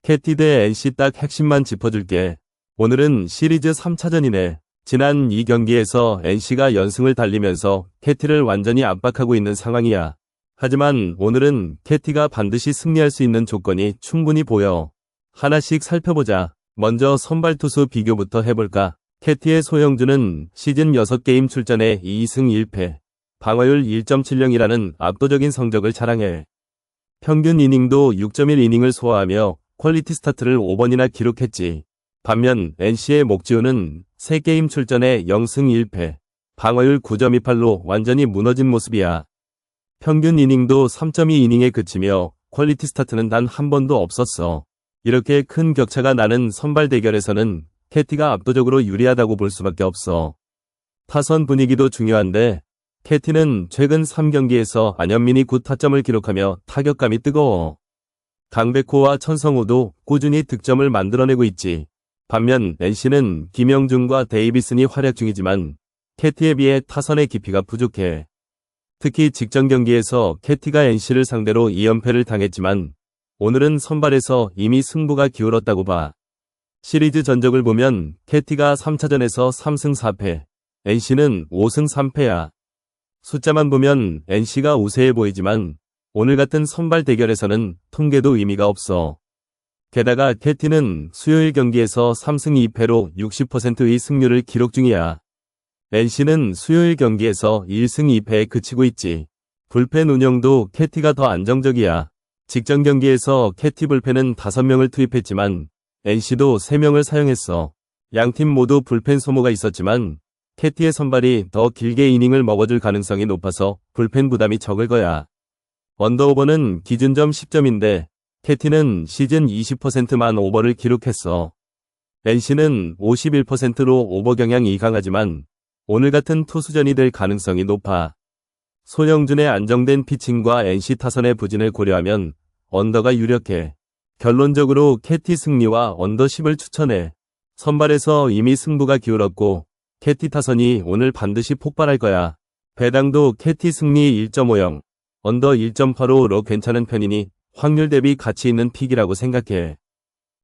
KT 대 NC 딱 핵심만 짚어줄게. 오늘은 시리즈 3차전이네. 지난 2경기에서 NC가 연승을 달리면서 KT를 완전히 압박하고 있는 상황이야. 하지만 오늘은 KT가 반드시 승리할 수 있는 조건이 충분히 보여. 하나씩 살펴보자. 먼저 선발 투수 비교부터 해볼까? KT의 소영준은 시즌 6게임 출전에 2승 1패, 방어율 1.70이라는 압도적인 성적을 자랑해. 평균 이닝도 6.1이닝을 소화하며 퀄리티 스타트를 5번이나 기록했지. 반면 NC의 목지훈은 3게임 출전에 0승 1패, 방어율 9.28로 완전히 무너진 모습이야. 평균 이닝도 3.2이닝에 그치며 퀄리티 스타트는 단 한 번도 없었어. 이렇게 큰 격차가 나는 선발 대결에서는 KT가 압도적으로 유리하다고 볼 수밖에 없어. 타선 분위기도 중요한데 KT는 최근 3경기에서 안현민이 9타점을 기록하며 타격감이 뜨거워. 강백호와 천성우도 꾸준히 득점을 만들어내고 있지. 반면 NC는 김영중과 데이비슨이 활약 중이지만 KT에 비해 타선의 깊이가 부족해. 특히 직전 경기에서 KT가 NC를 상대로 2연패를 당했지만 오늘은 선발에서 이미 승부가 기울었다고 봐. 시리즈 전적을 보면 KT가 3차전에서 3승 4패, NC는 5승 3패야. 숫자만 보면 NC가 우세해 보이지만 오늘 같은 선발 대결에서는 통계도 의미가 없어. 게다가 KT는 수요일 경기에서 3승 2패로 60%의 승률을 기록 중이야. NC는 수요일 경기에서 1승 2패에 그치고 있지. 불펜 운영도 KT가 더 안정적이야. 직전 경기에서 KT 불펜은 5명을 투입했지만 NC도 3명을 사용했어. 양팀 모두 불펜 소모가 있었지만 KT의 선발이 더 길게 이닝을 먹어줄 가능성이 높아서 불펜 부담이 적을 거야. 언더오버는 기준점 10점인데 KT는 시즌 20%만 오버를 기록했어. NC는 51%로 오버 경향이 강하지만 오늘 같은 투수전이 될 가능성이 높아. 소영준의 안정된 피칭과 NC 타선의 부진을 고려하면 언더가 유력해. 결론적으로 KT 승리와 언더 10을 추천해. 선발에서 이미 승부가 기울었고 KT 타선이 오늘 반드시 폭발할 거야. 배당도 KT 승리 1.50, 언더 1.85로 괜찮은 편이니 확률 대비 가치 있는 픽이라고 생각해.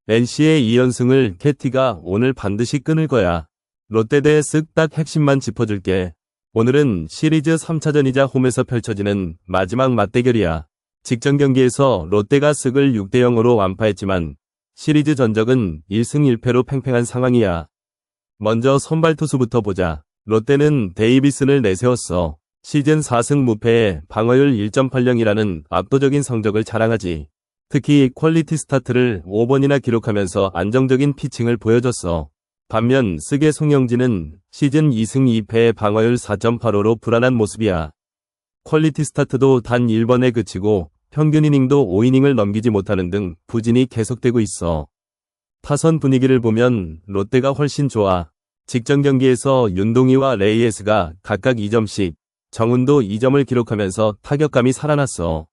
NC의 2연승을 KT가 오늘 반드시 끊을 거야. 롯데 대 쓱 딱 핵심만 짚어줄게. 오늘은 시리즈 3차전이자 홈에서 펼쳐지는 마지막 맞대결이야. 직전 경기에서 롯데가 쓱을 6대0으로 완파했지만 시리즈 전적은 1승 1패로 팽팽한 상황이야. 먼저 선발 투수부터 보자. 롯데는 데이비슨을 내세웠어. 시즌 4승 무패에 방어율 1.80이라는 압도적인 성적을 자랑하지. 특히 퀄리티 스타트를 5번이나 기록하면서 안정적인 피칭을 보여줬어. 반면 쓱의 송영진은 시즌 2승 2패에 방어율 4.85로 불안한 모습이야. 퀄리티 스타트도 단 1번에 그치고 평균 이닝도 5이닝을 넘기지 못하는 등 부진이 계속되고 있어. 타선 분위기를 보면 롯데가 훨씬 좋아. 직전 경기에서 윤동희와 레이에스가 각각 2점씩, 정훈도 2점을 기록하면서 타격감이 살아났어.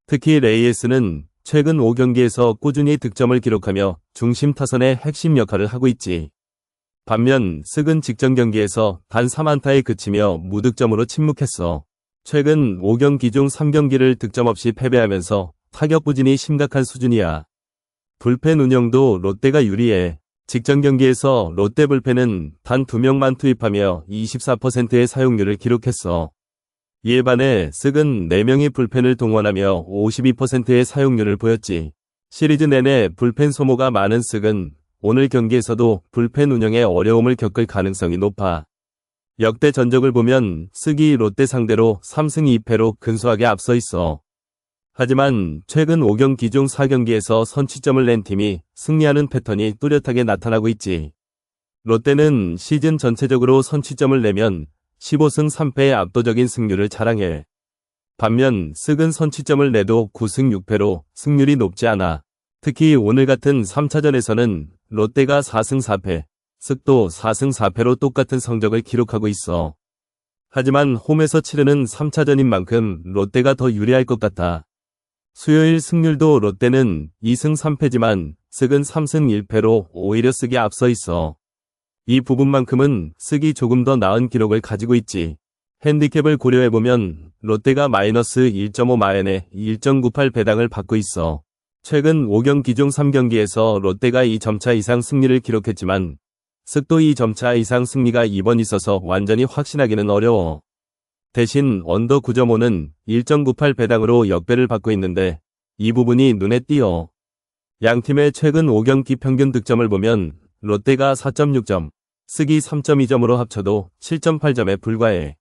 특히 레이에스는 최근 5경기에서 꾸준히 득점을 기록하며 중심 타선의 핵심 역할을 하고 있지. 반면 쓱은 직전 경기에서 단 3안타에 그치며 무득점으로 침묵했어. 최근 5경기 중 3경기를 득점 없이 패배하면서 타격 부진이 심각한 수준이야. 불펜 운영도 롯데가 유리해. 직전 경기에서 롯데 불펜은 단 2명만 투입하며 24%의 사용률을 기록했어. 이에 반해 쓱은 4명이 불펜을 동원하며 52%의 사용률을 보였지. 시리즈 내내 불펜 소모가 많은 쓱은 오늘 경기에서도 불펜 운영에 어려움을 겪을 가능성이 높아. 역대 전적을 보면 쓱이 롯데 상대로 3승 2패로 근소하게 앞서 있어. 하지만 최근 5경기 중 4경기에서 선취점을 낸 팀이 승리하는 패턴이 뚜렷하게 나타나고 있지. 롯데는 시즌 전체적으로 선취점을 내면 15승 3패의 압도적인 승률을 자랑해. 반면 쓱은 선취점을 내도 9승 6패로 승률이 높지 않아. 특히 오늘 같은 3차전에서는 롯데가 4승 4패, 쓱도 4승 4패로 똑같은 성적을 기록하고 있어. 하지만 홈에서 치르는 3차전인 만큼 롯데가 더 유리할 것 같아. 수요일 승률도 롯데는 2승 3패지만 쓱은 3승 1패로 오히려 쓱이 앞서 있어. 이 부분만큼은 쓱이 조금 더 나은 기록을 가지고 있지. 핸디캡을 고려해보면 롯데가 마이너스 1.5 마엔에 1.98 배당을 받고 있어. 최근 5경기 중 3경기에서 롯데가 2점차 이상 승리를 기록했지만 쓱도 2점차 이상 승리가 이번 있어서 완전히 확신하기는 어려워. 대신 언더 9.5는 1.98 배당으로 역배를 받고 있는데 이 부분이 눈에 띄어. 양팀의 최근 5경기 평균 득점을 보면 롯데가 4.6점, 쓱이 3.2점으로 합쳐도 7.8점에 불과해.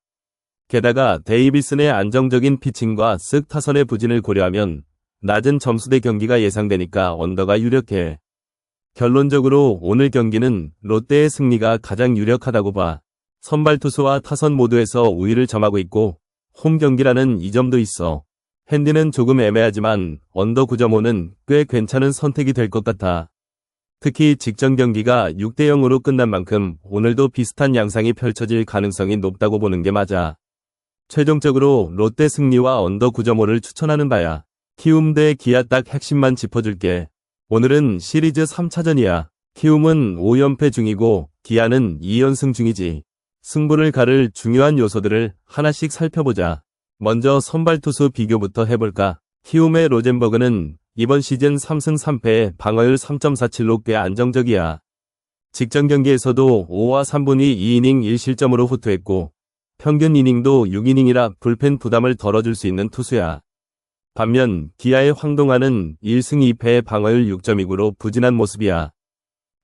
게다가 데이비슨의 안정적인 피칭과 쓱 타선의 부진을 고려하면 낮은 점수대 경기가 예상되니까 언더가 유력해. 결론적으로 오늘 경기는 롯데의 승리가 가장 유력하다고 봐. 선발 투수와 타선 모두에서 우위를 점하고 있고 홈 경기라는 이점도 있어. 핸디는 조금 애매하지만 언더 9.5는 꽤 괜찮은 선택이 될 것 같아. 특히 직전 경기가 6대0으로 끝난 만큼 오늘도 비슷한 양상이 펼쳐질 가능성이 높다고 보는 게 맞아. 최종적으로 롯데 승리와 언더 9.5를 추천하는 바야. 키움 대 기아 딱 핵심만 짚어줄게. 오늘은 시리즈 3차전이야. 키움은 5연패 중이고 기아는 2연승 중이지. 승부를 가를 중요한 요소들을 하나씩 살펴보자. 먼저 선발 투수 비교부터 해볼까? 키움의 로젠버그는 이번 시즌 3승 3패에 방어율 3.47로 꽤 안정적이야. 직전 경기에서도 5와 3분의 2이닝 1실점으로 후투했고 평균 이닝도 6이닝이라 불펜 부담을 덜어줄 수 있는 투수야. 반면 기아의 황동환은 1승 2패의 방어율 6.29로 부진한 모습이야.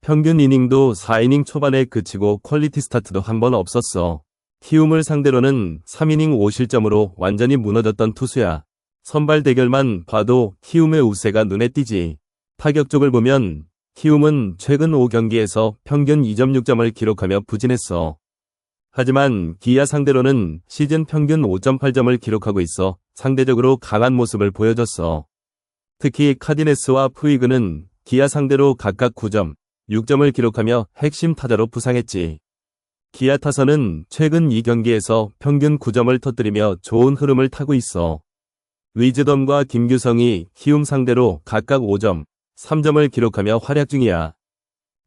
평균 이닝도 4이닝 초반에 그치고 퀄리티 스타트도 한 번 없었어. 키움을 상대로는 3이닝 5실점으로 완전히 무너졌던 투수야. 선발 대결만 봐도 키움의 우세가 눈에 띄지. 타격 쪽을 보면 키움은 최근 5경기에서 평균 2.6점을 기록하며 부진했어. 하지만 기아 상대로는 시즌 평균 5.8점을 기록하고 있어 상대적으로 강한 모습을 보여줬어. 특히 카디네스와 푸이그는 기아 상대로 각각 9점, 6점을 기록하며 핵심 타자로 부상했지. 기아 타선은 최근 2경기에서 평균 9점을 터뜨리며 좋은 흐름을 타고 있어. 위즈덤과 김규성이 키움 상대로 각각 5점, 3점을 기록하며 활약 중이야.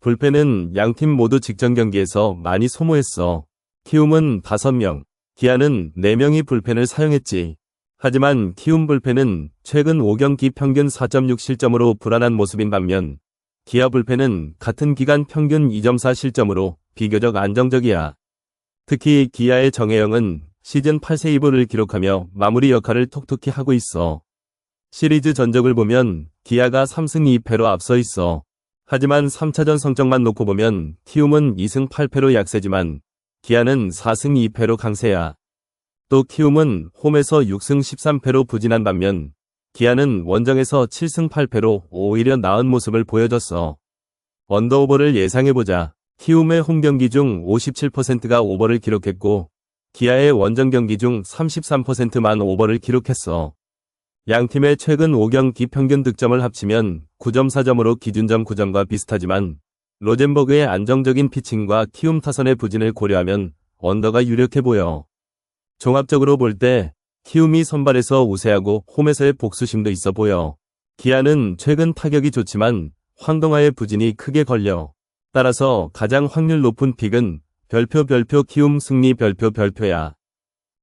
불펜은 양팀 모두 직전 경기에서 많이 소모했어. 키움은 5명, 기아는 4명이 불펜을 사용했지. 하지만 키움 불펜은 최근 5경기 평균 4.6 실점으로 불안한 모습인 반면 기아 불펜은 같은 기간 평균 2.4 실점으로 비교적 안정적이야. 특히 기아의 정혜영은 시즌 8세 2부를 기록하며 마무리 역할을 톡톡히 하고 있어. 시리즈 전적을 보면 기아가 3승 2패로 앞서 있어. 하지만 3차전 성적만 놓고 보면 키움은 2승 8패로 약세지만 기아는 4승 2패로 강세야. 또 키움은 홈에서 6승 13패로 부진한 반면 기아는 원정에서 7승 8패로 오히려 나은 모습을 보여줬어. 언더오버를 예상해보자. 키움의 홈 경기 중 57%가 오버를 기록했고 기아의 원정 경기 중 33%만 오버를 기록했어. 양팀의 최근 5경기 평균 득점을 합치면 9.4점으로 기준점 9점과 비슷하지만 로젠버그의 안정적인 피칭과 키움 타선의 부진을 고려하면 언더가 유력해 보여. 종합적으로 볼 때 키움이 선발에서 우세하고 홈에서의 복수심도 있어 보여. 기아는 최근 타격이 좋지만 황동하의 부진이 크게 걸려. 따라서 가장 확률 높은 픽은 별표 키움 승리 별표야.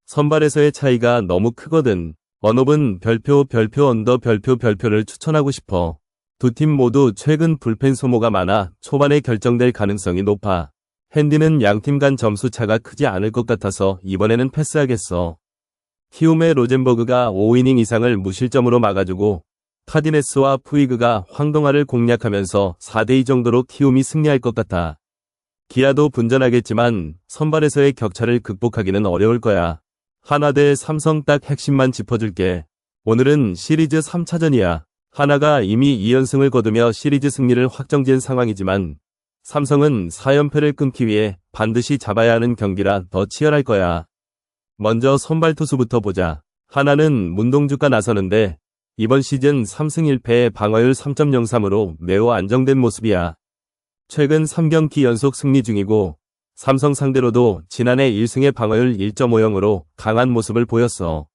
선발에서의 차이가 너무 크거든. 언업은 별표 언더 별표를 추천하고 싶어. 두 팀 모두 최근 불펜 소모가 많아 초반에 결정될 가능성이 높아. 핸디는 양팀 간 점수 차가 크지 않을 것 같아서 이번에는 패스하겠어. 키움의 로젠버그가 5이닝 이상을 무실점으로 막아주고 카디네스와 푸이그가 황동하를 공략하면서 4대2 정도로 키움이 승리할 것 같아. 기아도 분전하겠지만 선발에서의 격차를 극복하기는 어려울 거야. 하나 대 삼성 딱 핵심만 짚어줄게. 오늘은 시리즈 3차전이야. 하나가 이미 2연승을 거두며 시리즈 승리를 확정지은 상황이지만 삼성은 4연패를 끊기 위해 반드시 잡아야 하는 경기라 더 치열할 거야. 먼저 선발 투수부터 보자. 하나는 문동주가 나서는데 이번 시즌 3승 1패의 방어율 3.03으로 매우 안정된 모습이야. 최근 3경기 연속 승리 중이고 삼성 상대로도 지난해 1승의 방어율 1.50으로 강한 모습을 보였어.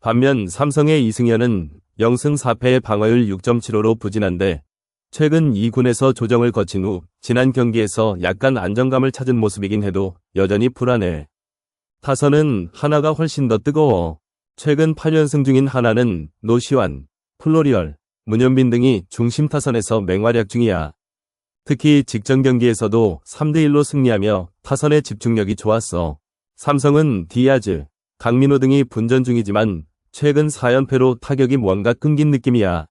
반면 삼성의 이승현은 0승 4패의 방어율 6.75로 부진한데 최근 2군에서 조정을 거친 후 지난 경기에서 약간 안정감을 찾은 모습이긴 해도 여전히 불안해. 타선은 하나가 훨씬 더 뜨거워. 최근 8연승 중인 하나는 노시환, 플로리얼, 문현빈 등이 중심 타선에서 맹활약 중이야. 특히 직전 경기에서도 3대1로 승리하며 타선의 집중력이 좋았어. 삼성은 디아즈, 강민호 등이 분전 중이지만 최근 4연패로 타격이 뭔가 끊긴 느낌이야.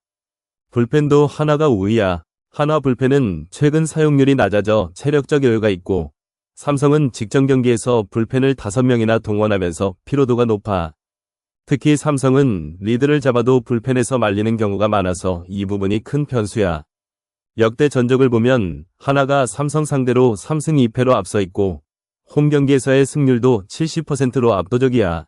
불펜도 하나가 우위야. 하나 불펜은 최근 사용률이 낮아져 체력적 여유가 있고, 삼성은 직전 경기에서 불펜을 5명이나 동원하면서 피로도가 높아. 특히 삼성은 리드를 잡아도 불펜에서 말리는 경우가 많아서 이 부분이 큰 변수야. 역대 전적을 보면 하나가 삼성 상대로 3승 2패로 앞서 있고, 홈 경기에서의 승률도 70%로 압도적이야.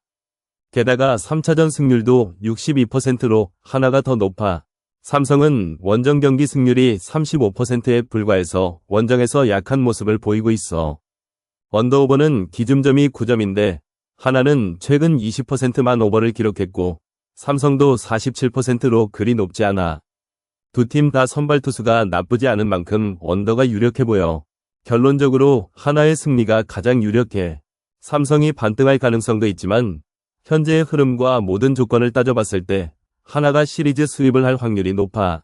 게다가 3차전 승률도 62%로 하나가 더 높아. 삼성은 원정 경기 승률이 35%에 불과해서 원정에서 약한 모습을 보이고 있어. 언더오버는 기준점이 9점인데 하나는 최근 20%만 오버를 기록했고 삼성도 47%로 그리 높지 않아. 두 팀 다 선발 투수가 나쁘지 않은 만큼 언더가 유력해 보여. 결론적으로 하나의 승리가 가장 유력해. 삼성이 반등할 가능성도 있지만 현재의 흐름과 모든 조건을 따져봤을 때 하나가 시리즈 수입을 할 확률이 높아.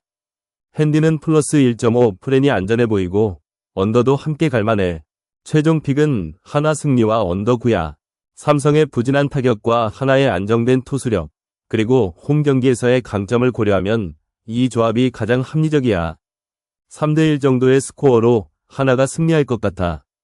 핸디는 플러스 1.5 프렌이 안전해 보이고 언더도 함께 갈만해. 최종 픽은 하나 승리와 언더 9야. 삼성의 부진한 타격과 하나의 안정된 투수력, 그리고 홈 경기에서의 강점을 고려하면 이 조합이 가장 합리적이야. 3대1 정도의 스코어로 하나가 승리할 것 같아.